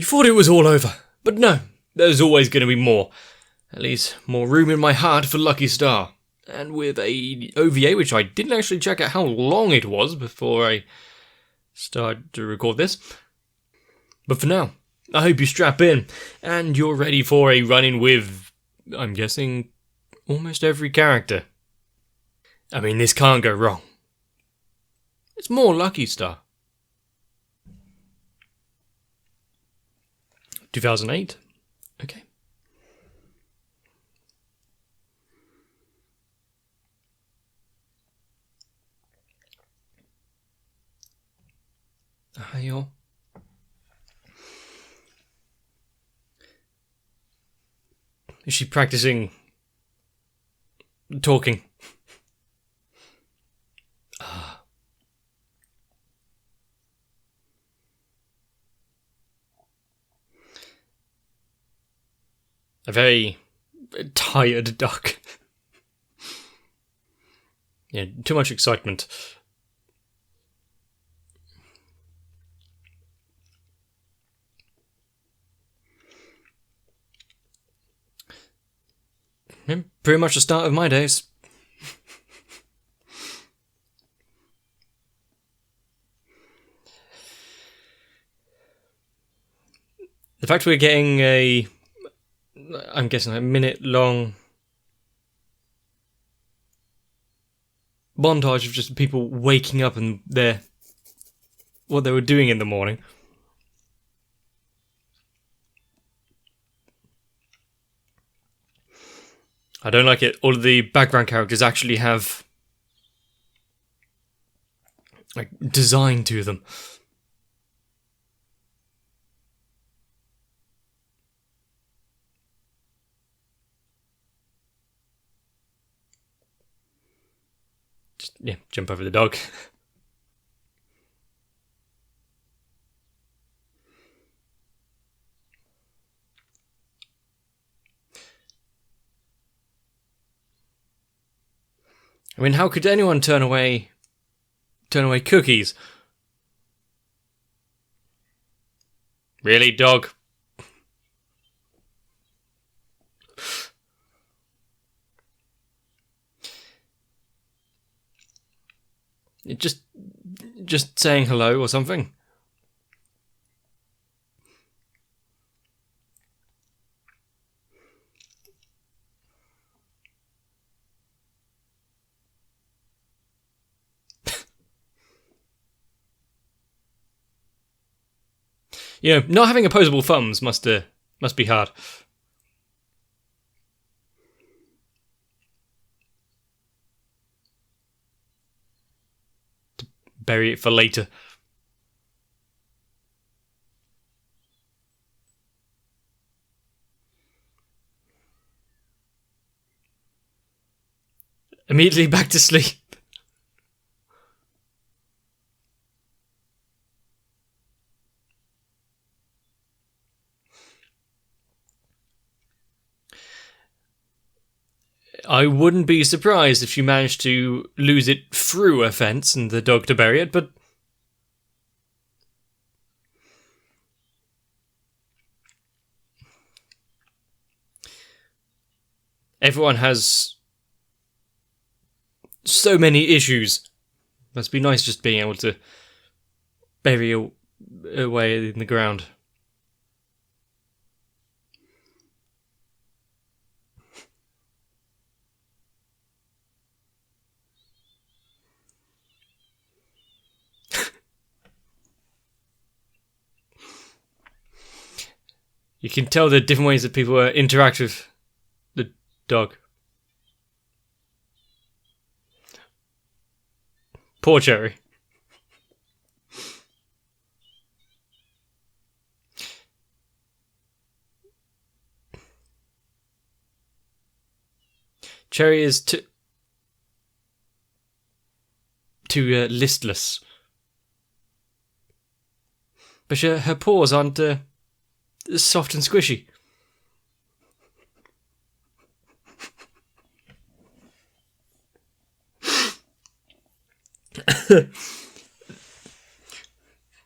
You thought it was all over, but no, there's always going to be more. At least, more room in my heart for Lucky Star. And with a OVA, which I didn't actually check out how long it was before I started to record this. But for now, I hope you strap in, and you're ready for a run-in with, I'm guessing, almost every character. I mean, this can't go wrong. It's more Lucky Star. 2008? Okay. Hi, all. Is she practicing talking? A very tired duck. Yeah, too much excitement. Yeah, pretty much the start of my days. The fact we're getting I'm guessing a minute-long montage of just people waking up and what they were doing in the morning. I don't like it. All of the background characters actually have like design to them. Just, yeah, jump over the dog. I mean, how could anyone turn away cookies? Really, dog? Just saying hello or something. You know, not having opposable thumbs must be hard. To bury it for later. Immediately back to sleep. I wouldn't be surprised if she managed to lose it through a fence and the dog to bury it, but everyone has so many issues. Must be nice just being able to bury away in the ground. You can tell the different ways that people interact with the dog. Poor Cherry. Cherry is too listless. But her paws aren't soft and squishy.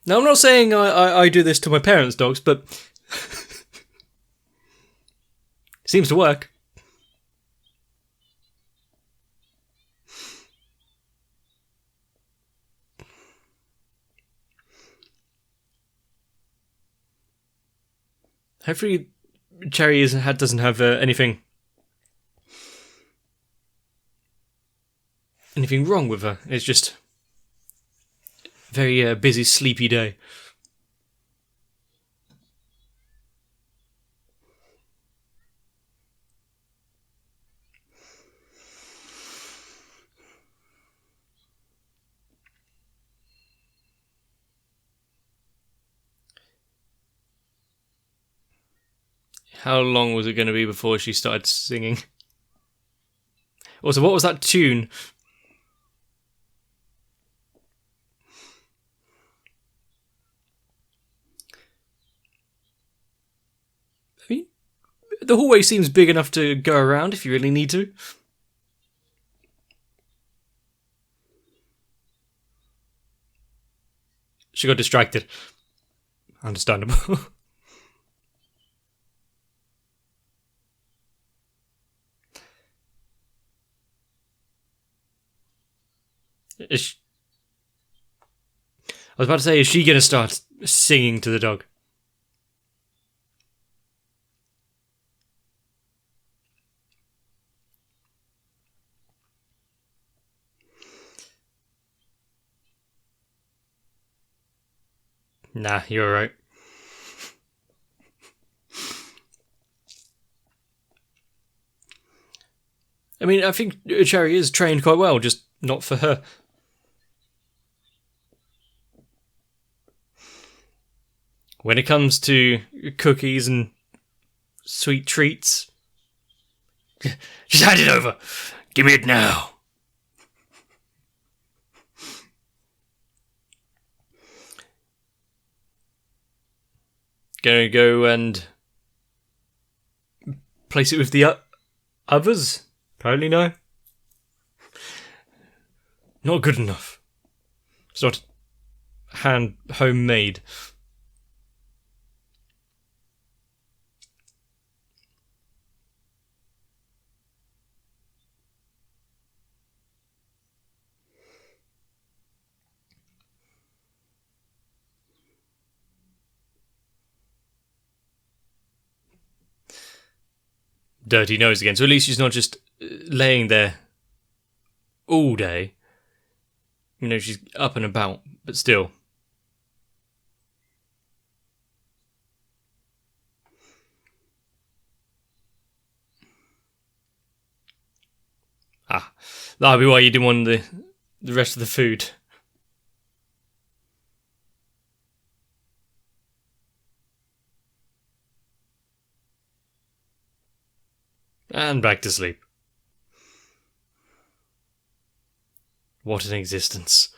Now, I'm not saying I do this to my parents' dogs, but it seems to work. Hopefully, Cherry doesn't have anything wrong with her. It's just a very busy, sleepy day. How long was it going to be before she started singing? Also, what was that tune? I mean, the hallway seems big enough to go around if you really need to. She got distracted. Understandable. I was about to say, is she going to start singing to the dog? Nah, you're alright. I mean, I think Cherry is trained quite well, just not for her. When it comes to cookies and sweet treats, just hand it over. Give me it now. Gonna go and place it with the others? Apparently no. Not good enough. It's not homemade. Dirty nose again. So at least she's not just laying there all day. You know, she's up and about, but still. Ah, that'll be why you didn't want the rest of the food. And back to sleep. What an existence.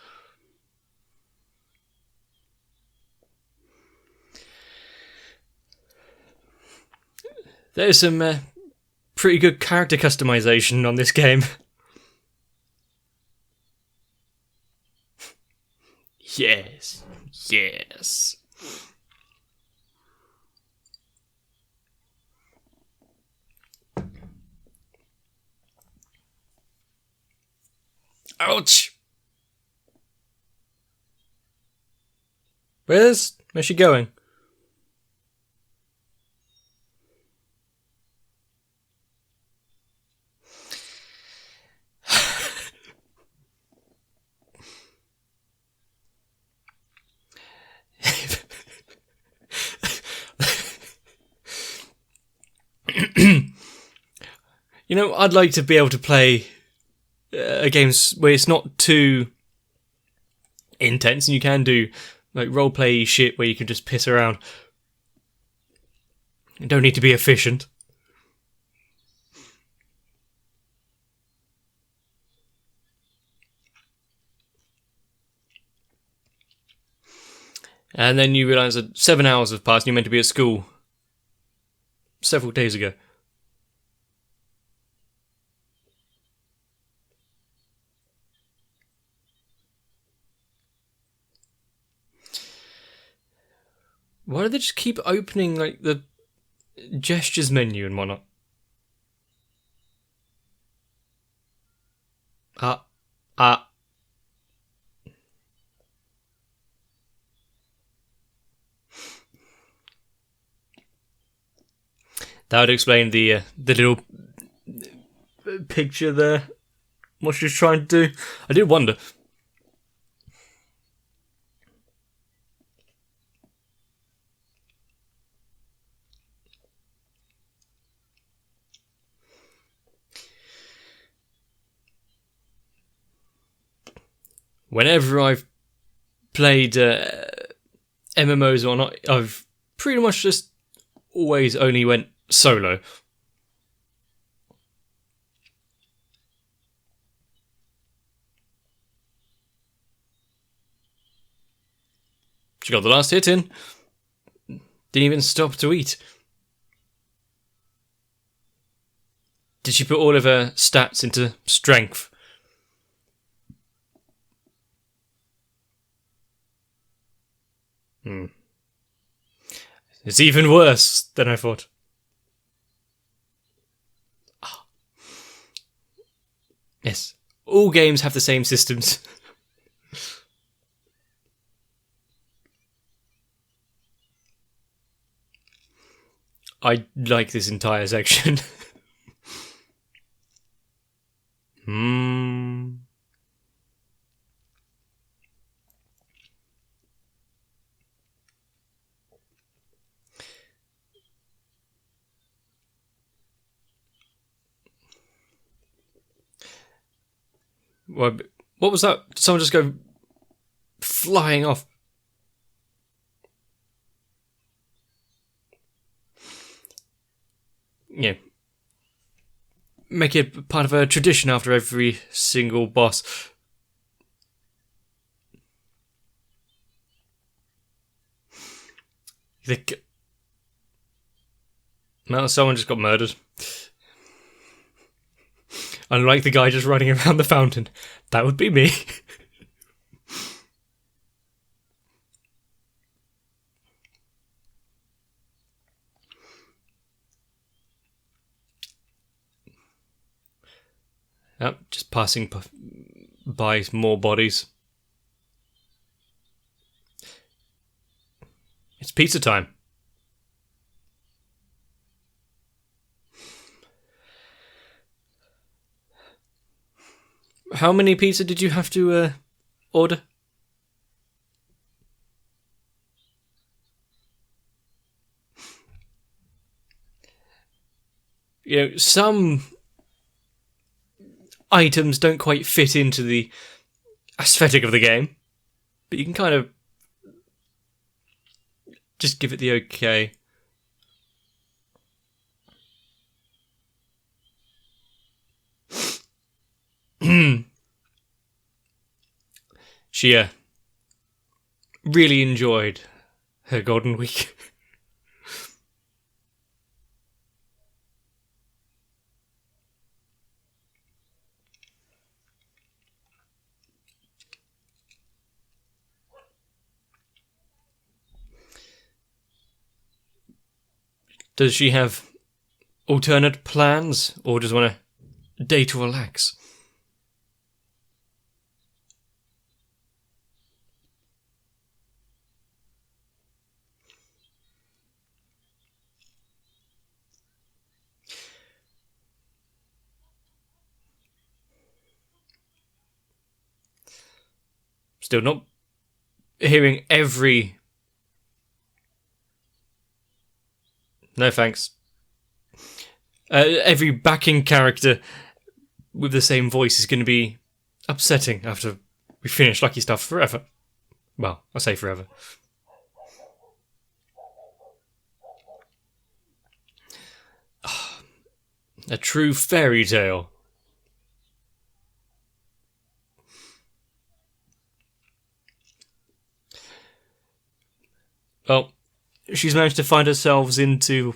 There's some pretty good character customization on this game. Yes. Yes. Ouch! Where's she going? You know, I'd like to be able to play a game where it's not too intense and you can do like roleplay shit where you can just piss around. You don't need to be efficient. And then you realise that 7 hours have passed and you're meant to be at school several days ago. Why do they just keep opening, like, the gestures menu and whatnot? That would explain the little picture there. What she's trying to do. I did wonder. Whenever I've played MMOs or not, I've pretty much just always only went solo. She got the last hit in. Didn't even stop to eat. Did she put all of her stats into strength? It's even worse than I thought. Yes, all games have the same systems. I like this entire section. What was that? Did someone just go flying off? Yeah. Make it part of a tradition after every single boss. No, someone just got murdered. Unlike the guy just running around the fountain. That would be me. Yep, just passing by more bodies. It's pizza time. How many pizza did you have to order? You know, some items don't quite fit into the aesthetic of the game, but you can kind of just give it the okay. She really enjoyed her golden week. Does she have alternate plans, or just want a day to relax? Still not hearing every... No thanks. Every backing character with the same voice is going to be upsetting after we finish Lucky Stuff forever. Well, I say forever. A true fairy tale. Well, she's managed to find herself into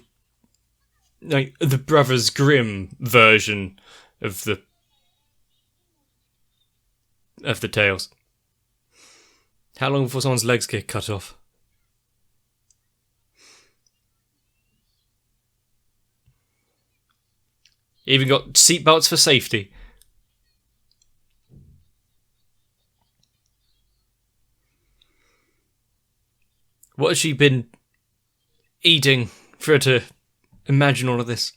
like the Brothers Grimm version of the tales. How long before someone's legs get cut off? Even got seatbelts for safety. What has she been eating for her to imagine all of this?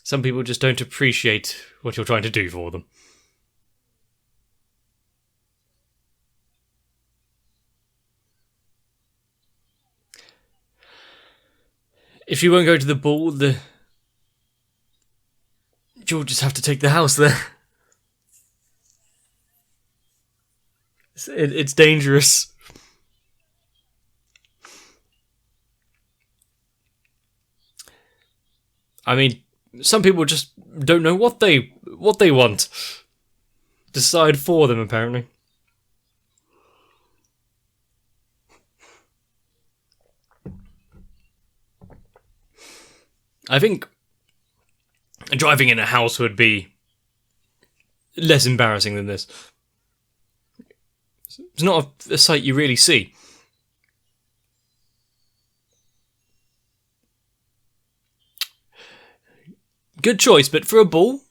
Some people just don't appreciate what you're trying to do for them. If you won't go to the ball, you'll just have to take the house there. It's dangerous. I mean, some people just don't know what they want. Decide for them, apparently. I think driving in a house would be less embarrassing than this. It's not a sight you really see. Good choice, but for a ball?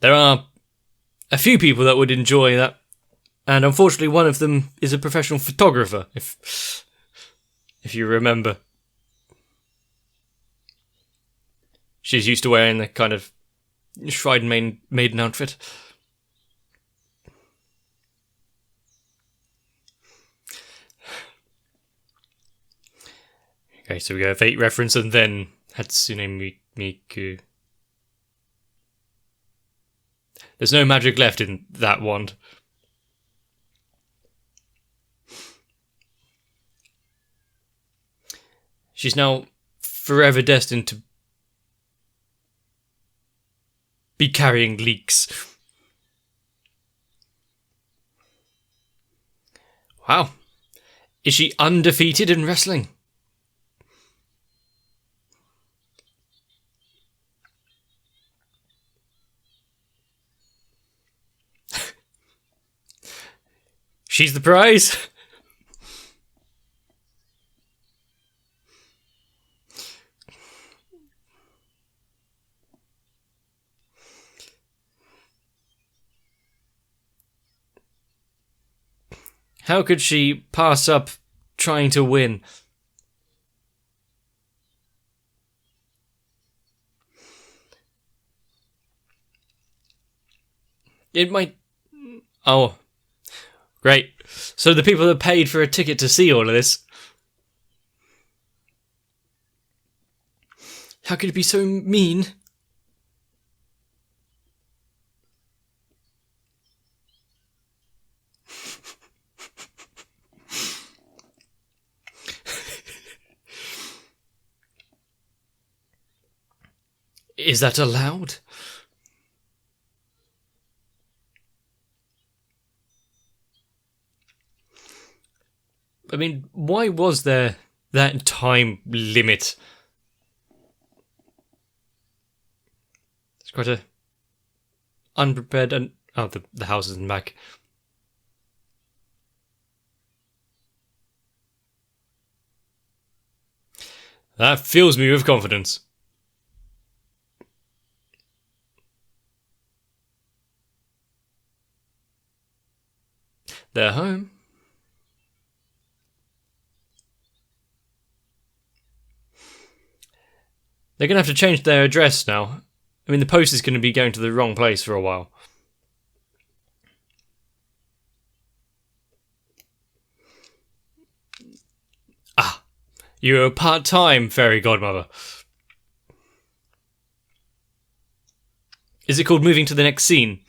There are a few people that would enjoy that, and unfortunately one of them is a professional photographer, if you remember. She's used to wearing the kind of shrine maiden outfit. Okay, so we go Fate reference and then Hatsune Miku. There's no magic left in that wand. She's now forever destined to be carrying leeks. Wow. Is she undefeated in wrestling? She's the prize. How could she pass up trying to win? It might... Oh. Great. So the people that paid for a ticket to see all of this... How could it be so mean? Is that allowed? I mean, why was there that time limit? It's quite a unprepared and... Oh, the house isn't back. That fills me with confidence. They're home. They're going to have to change their address now. I mean, the post is going to be going to the wrong place for a while. Ah, you're a part-time fairy godmother. Is it called moving to the next scene?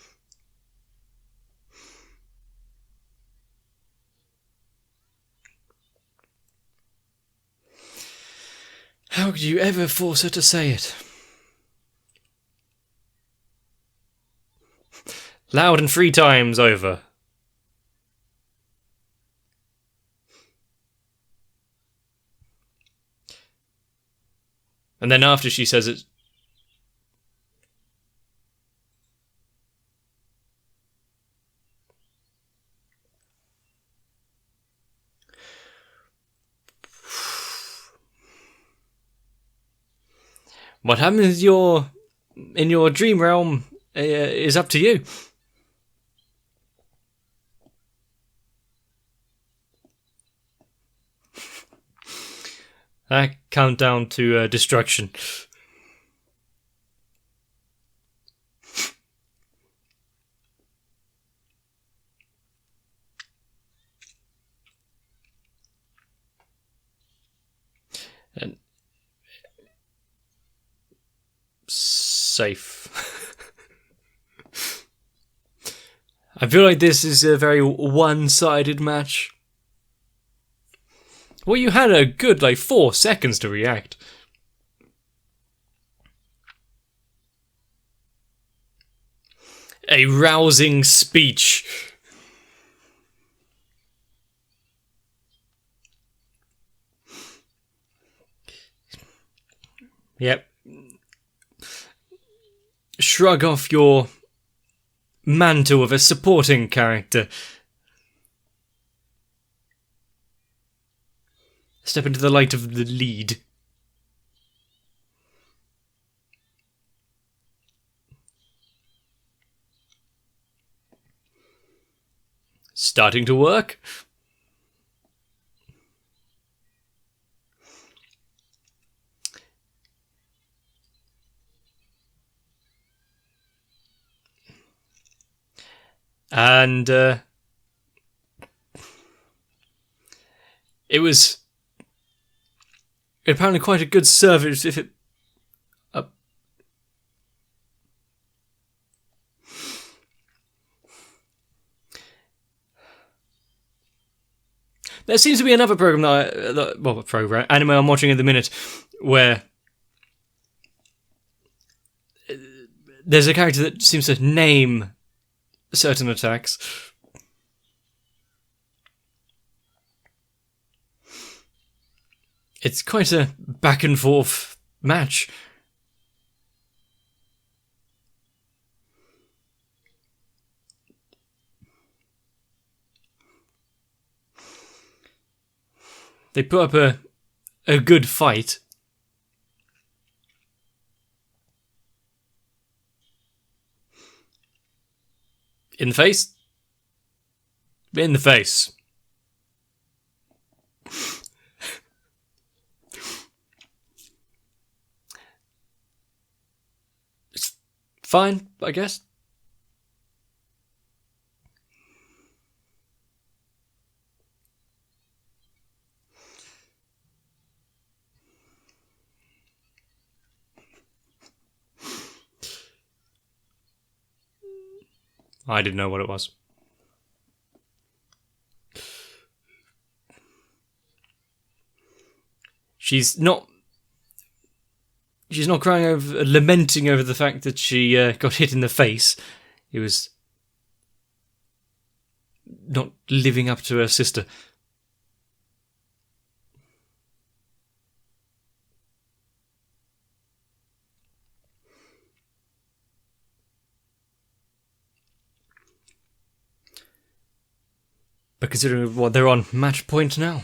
How could you ever force her to say it? Loud and 3 times over. And then after she says it... What happens in your dream realm is up to you. Countdown to destruction. And safe. I feel like this is a very one-sided match. Well, you had a good, 4 seconds to react. A rousing speech. Yep. Shrug off your mantle of a supporting character. Step into the light of the lead. Starting to work. And it was apparently quite a good service if it... There seems to be another program anime I'm watching at the minute, where there's a character that seems to name certain attacks. It's quite a back and forth match. They put up a good fight. In the face? In the face. It's fine, I guess. I didn't know what it was. She's not lamenting over the fact that she got hit in the face. It was not living up to her sister. But considering what they're on match point now.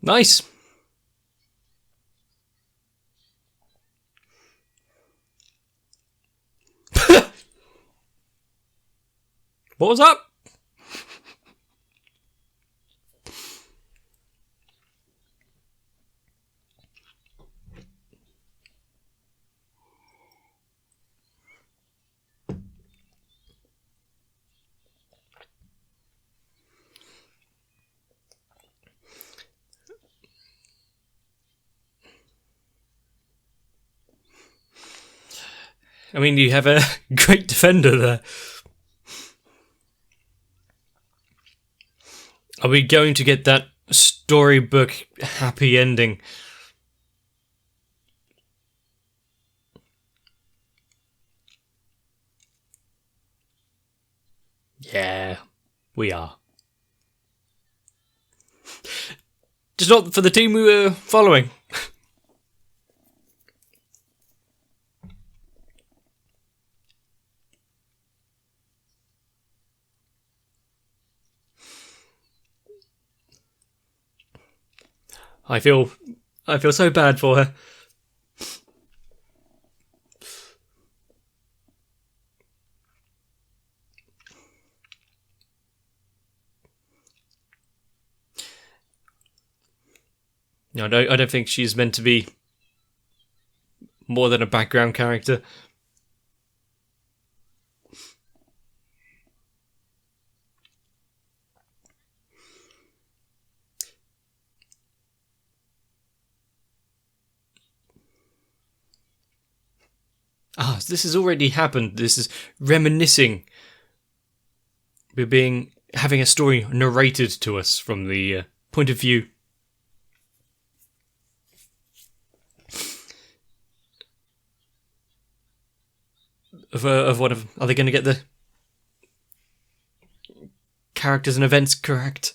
Nice. What was up? I mean, you have a great defender there. Are we going to get that storybook happy ending? Yeah, we are. Just not for the team we were following. I feel so bad for her. No, I don't think she's meant to be more than a background character. This has already happened. This is reminiscing. We're having a story narrated to us from the point of view of one of. Are they going to get the characters and events correct?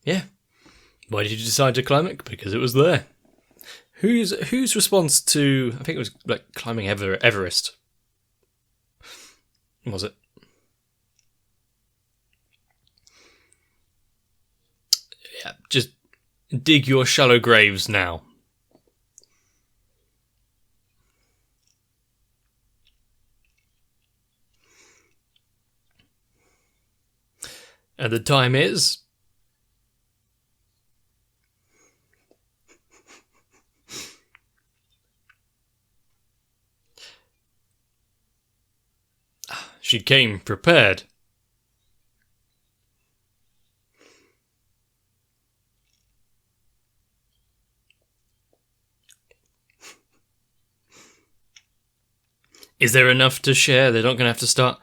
Yeah. Why did you decide to climb it? Because it was there. Whose response to? I think it was like climbing Everest. Was it? Yeah. Just dig your shallow graves now. And the time is. She came prepared. Is there enough to share? They're not going to have to start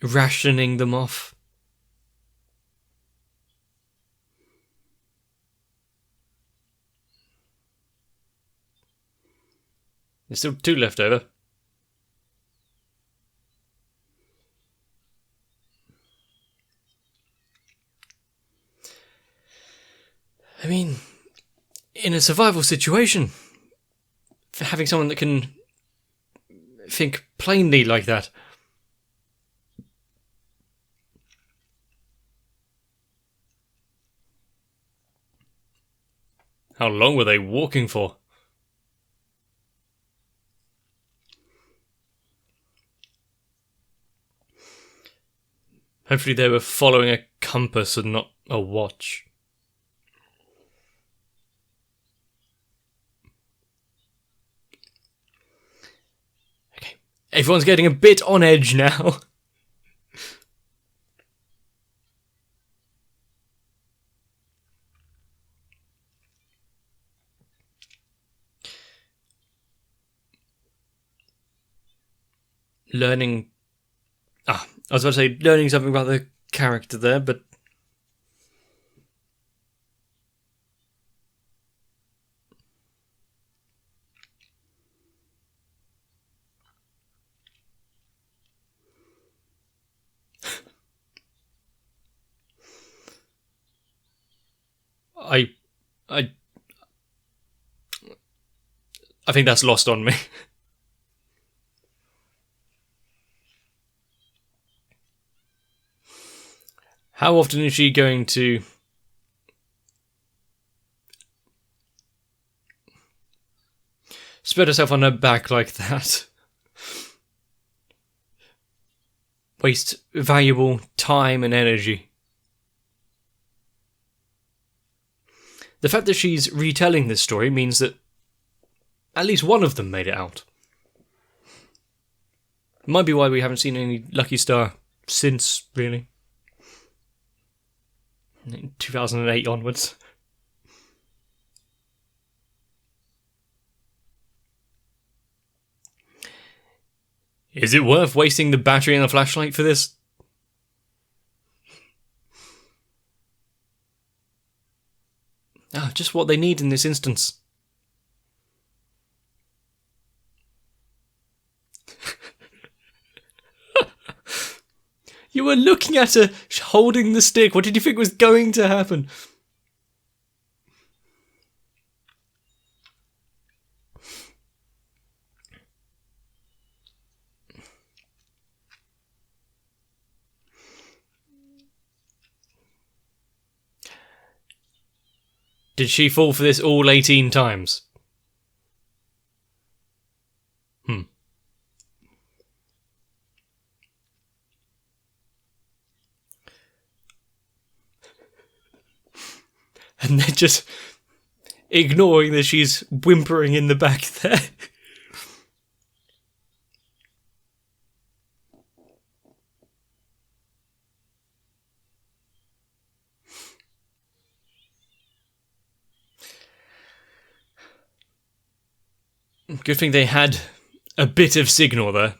rationing them off. There's still 2 left over. I mean, in a survival situation, for having someone that can think plainly like that. How long were they walking for? Hopefully they were following a compass and not a watch. Okay, everyone's getting a bit on edge now. Learning... I was about to say learning something about the character there, but... I think that's lost on me. How often is she going to spread herself on her back like that? Waste valuable time and energy. The fact that she's retelling this story means that at least one of them made it out. Might be why we haven't seen any Lucky Star since, really. 2008 onwards. Is it worth wasting the battery and the flashlight for this? Just what they need in this instance. You were looking at her holding the stick. What did you think was going to happen? Did she fall for this all 18 times? And they're just ignoring that she's whimpering in the back there. Good thing they had a bit of signal there.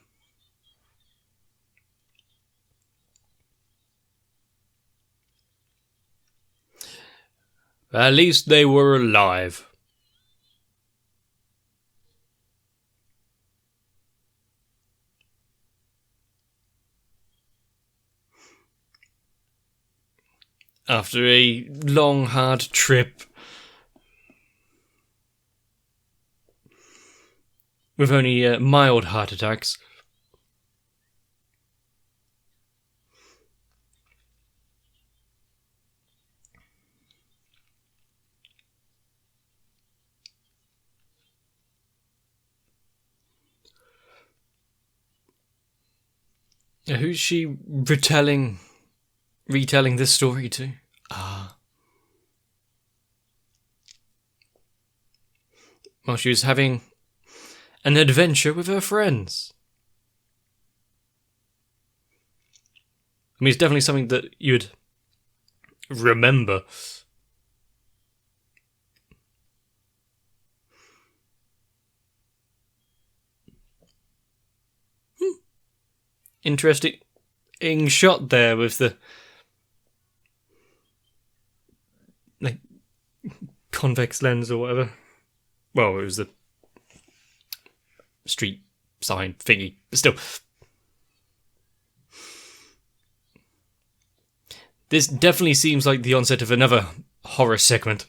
At least they were alive. After a long, hard trip, with only mild heart attacks. Who's she retelling this story to? Well, she was having an adventure with her friends. I mean, it's definitely something that you'd remember. Interesting shot there with the convex lens or whatever. Well, it was the street sign thingy, but still. This definitely seems like the onset of another horror segment.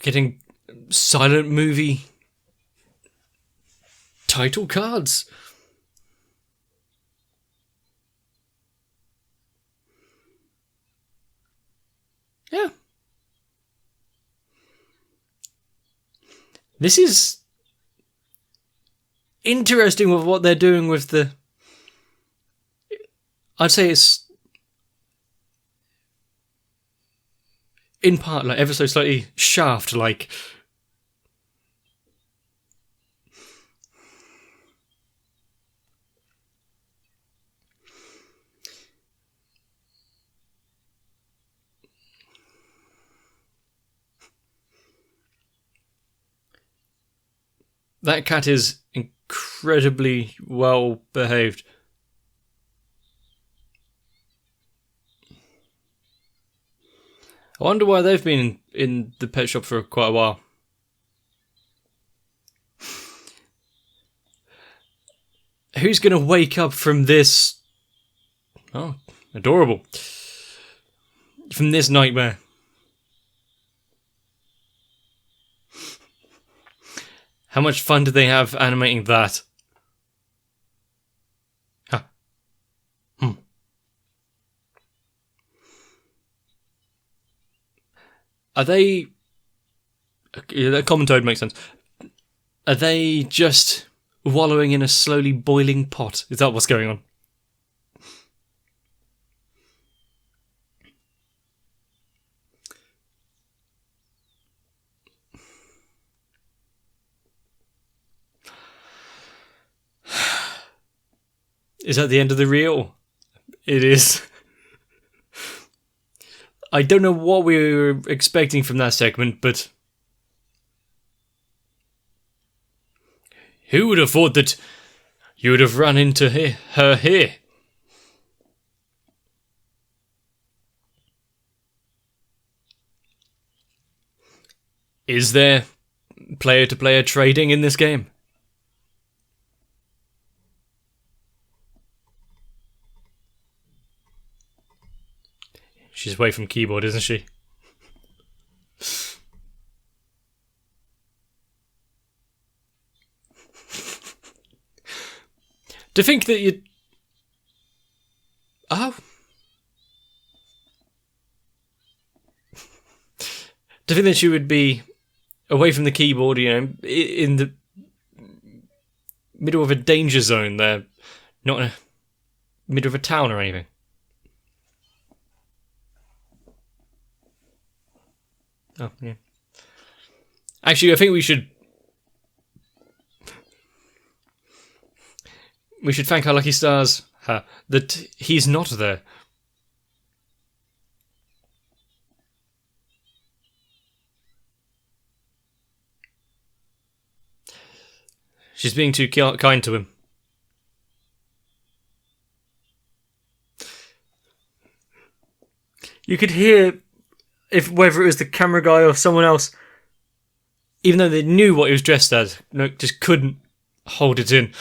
Getting silent movie title cards. Yeah. This is interesting with what they're doing with the... I'd say it's in part like ever so slightly Shaft-like. That cat is incredibly well behaved. I wonder why they've been in the pet shop for quite a while. Who's going to wake up from this? Oh, adorable. From this nightmare. How much fun did they have animating that? Huh. Are they... Yeah, that common toad makes sense. Are they just wallowing in a slowly boiling pot? Is that what's going on? Is that the end of the reel? It is. I don't know what we were expecting from that segment, but... Who would have thought that you would have run into her here? Is there player-to-player trading in this game? She's away from keyboard, isn't she? To think that you... Oh. To think that she would be away from the keyboard, you know, in the middle of a danger zone there. Not in the middle of a town or anything. Oh, yeah. Actually, I think we should thank our lucky stars that he's not there. She's being too kind to him. You could hear whether it was the camera guy or someone else, even though they knew what he was dressed as, just couldn't hold it in.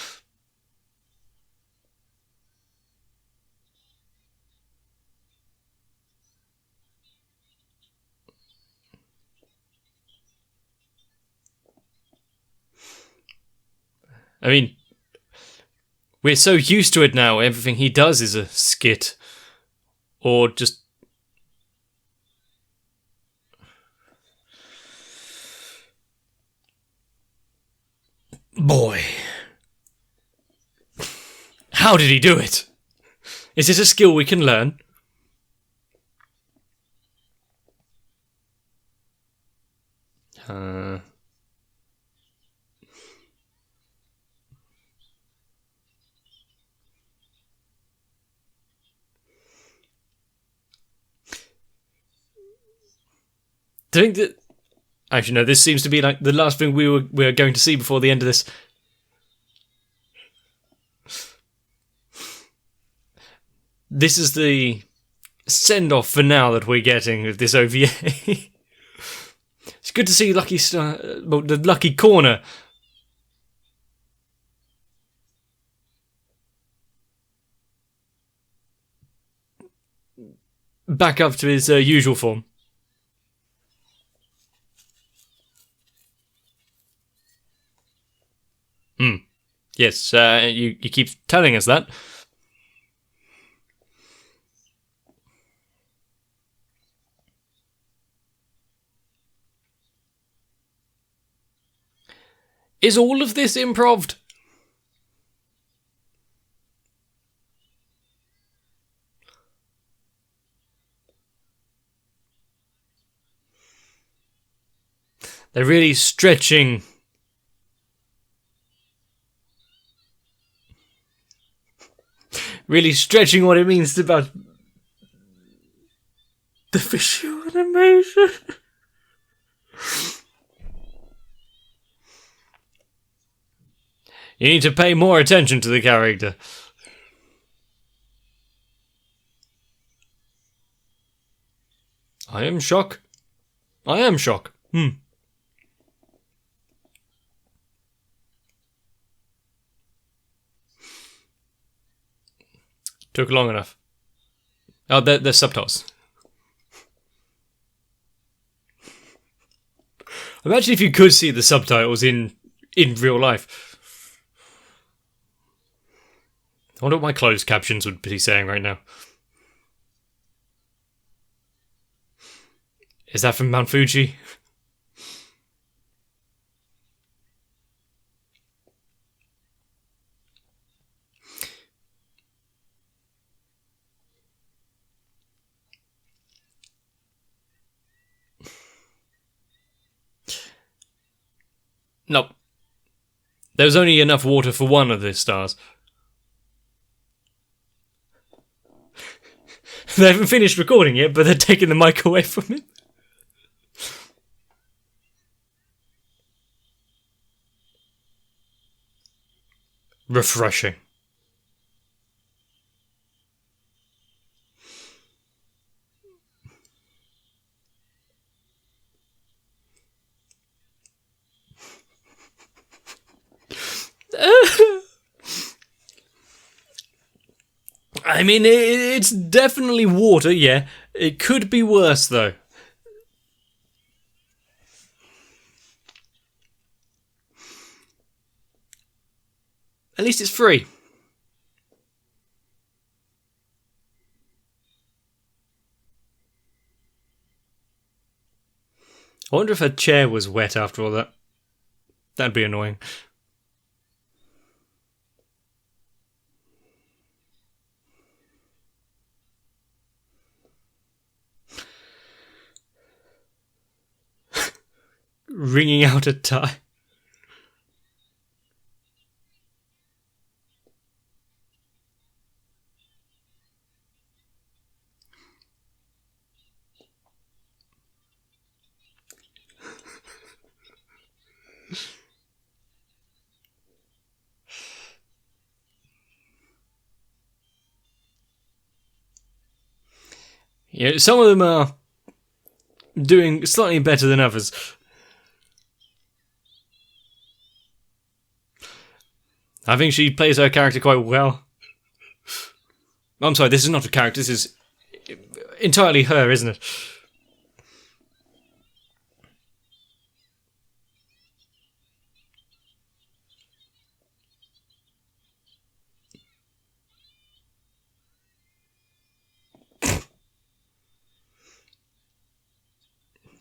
I mean, we're so used to it now, everything he does is a skit. Or just... Boy. How did he do it? Is this a skill we can learn? Do you think that... Actually, no, this seems to be like the last thing we were going to see before the end of this. This is the send-off for now that we're getting with this OVA. It's good to see Lucky Star... Well, the Lucky Corner. Back up to his usual form. Yes, you keep telling us that. Is all of this improv? They're really stretching... Really stretching what it means about the visual animation. You need to pay more attention to the character. I am shocked. I am shocked. Took long enough. Oh, they're subtitles. Imagine if you could see the subtitles in real life. I wonder what my closed captions would be saying right now. Is that from Mount Fuji? Nope. There was only enough water for one of the stars. They haven't finished recording yet, but they're taking the mic away from him. Refreshing. I mean, it's definitely water, yeah. It could be worse, though. At least it's free. I wonder if her chair was wet after all that. That'd be annoying. Wringing out a tie. Yeah, some of them are doing slightly better than others. I think she plays her character quite well. I'm sorry, this is not a character, this is entirely her, isn't it?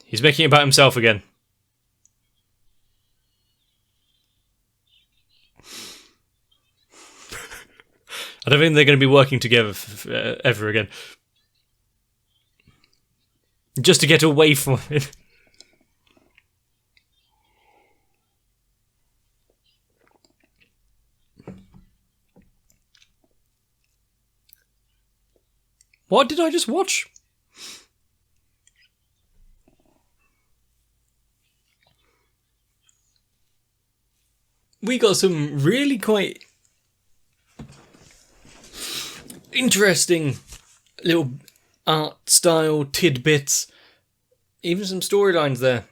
He's making it about himself again. I don't think they're going to be working together ever again. Just to get away from it. What did I just watch? We got some really quite interesting little art style tidbits, even some storylines there.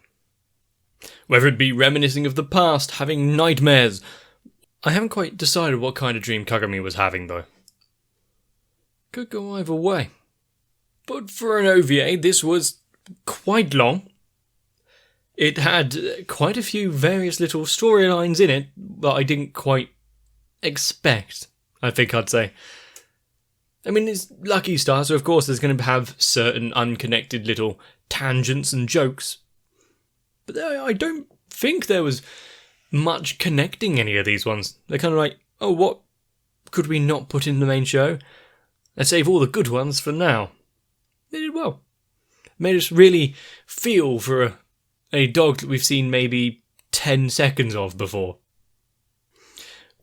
Whether it be reminiscing of the past, having nightmares. I haven't quite decided what kind of dream Kagami was having though. Could go either way. But for an OVA, this was quite long. It had quite a few various little storylines in it that I didn't quite expect, I think I'd say. I mean, it's Lucky Star, so of course there's going to have certain unconnected little tangents and jokes. But I don't think there was much connecting any of these ones. They're kind of like, oh, what could we not put in the main show? Let's save all the good ones for now. They did well. Made us really feel for a dog that we've seen maybe 10 seconds of before.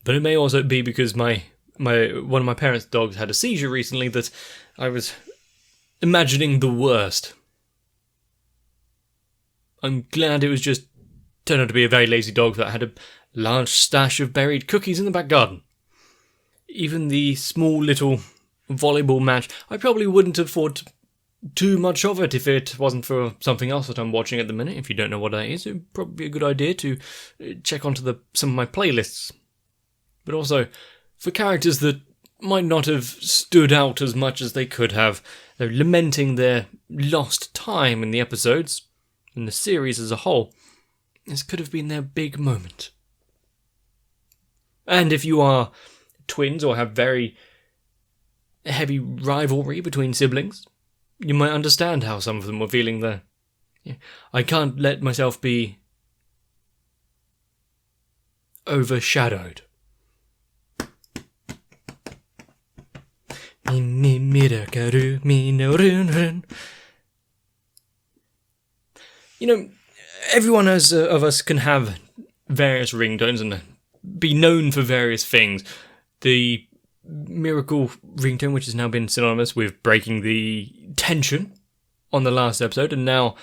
But it may also be because one of my parents' dogs had a seizure recently that I was imagining the worst. I'm glad it was just turned out to be a very lazy dog that had a large stash of buried cookies in the back garden. Even the small little volleyball match, I probably wouldn't have thought too much of it if it wasn't for something else that I'm watching at the minute. If you don't know what that is, it would probably be a good idea to check onto some of my playlists. But also, for characters that might not have stood out as much as they could have, they're lamenting their lost time in the episodes, and the series as a whole. This could have been their big moment. And if you are twins or have very heavy rivalry between siblings, you might understand how some of them were feeling there. I can't let myself be overshadowed. You know, everyone of us can have various ringtones and be known for various things. The Miracle ringtone, which has now been synonymous with breaking the tension on the last episode, and now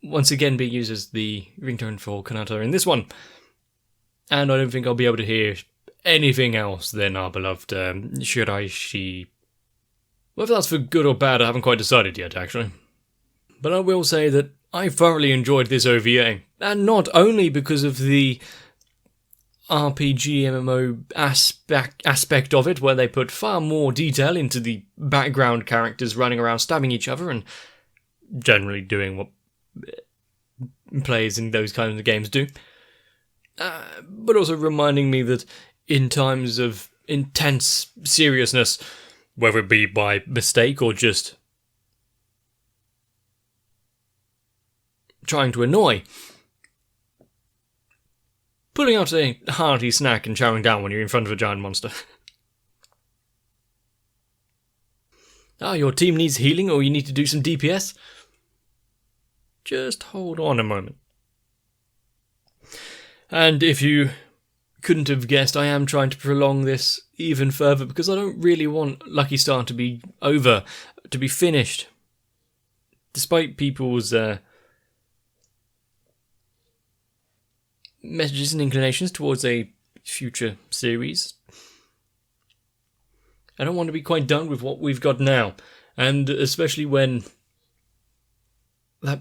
once again being used as the ringtone for Kanata in this one. And I don't think I'll be able to hear anything else than our beloved Shiraishi. Whether that's for good or bad, I haven't quite decided yet, actually. But I will say that I thoroughly enjoyed this OVA, and not only because of the RPG MMO aspect of it, where they put far more detail into the background characters running around stabbing each other and generally doing what players in those kinds of games do, but also reminding me that in times of intense seriousness, whether it be by mistake or just trying to annoy. Pulling out a hearty snack and chowing down when you're in front of a giant monster. Your team needs healing or you need to do some DPS? Just hold on a moment. And if you couldn't have guessed, I am trying to prolong this even further because I don't really want Lucky Star to be over, to be finished. Despite people's messages and inclinations towards a future series, I don't want to be quite done with what we've got now. And especially when that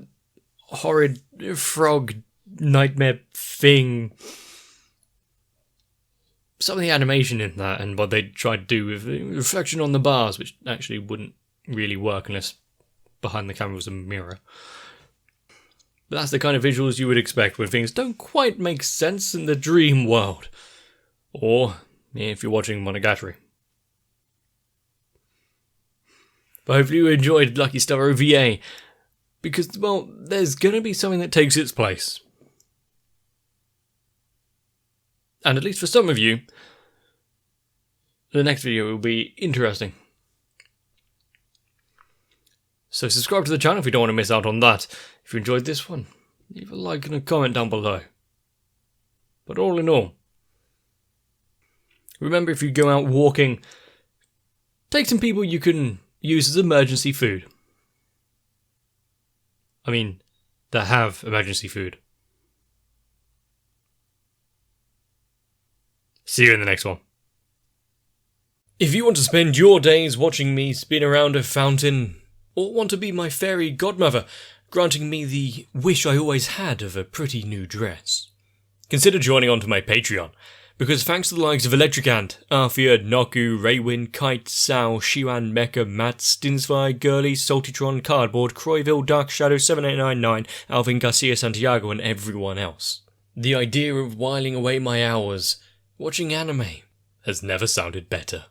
horrid frog nightmare thing, some of the animation in that and what they tried to do with the reflection on the bars, which actually wouldn't really work unless behind the camera was a mirror. But that's the kind of visuals you would expect when things don't quite make sense in the dream world. Or if you're watching Monogatari. But hopefully you enjoyed Lucky Star OVA, because, well, there's going to be something that takes its place. And at least for some of you, the next video will be interesting. So subscribe to the channel if you don't want to miss out on that. If you enjoyed this one, leave a like and a comment down below. But all in all, remember, if you go out walking, take some people you can use as emergency food. I mean, that have emergency food. See you in the next one. If you want to spend your days watching me spin around a fountain, or want to be my fairy godmother, granting me the wish I always had of a pretty new dress, consider joining onto my Patreon, because thanks to the likes of Electric Ant, Arthea, Noku, Raywin, Kite, Sao, Shiwan, Mecha, Matt, Stinsvi, Girly, Saltytron, Cardboard, Croyville, Dark Shadow, 7899, Alvin Garcia Santiago, and everyone else, the idea of whiling away my hours watching anime has never sounded better.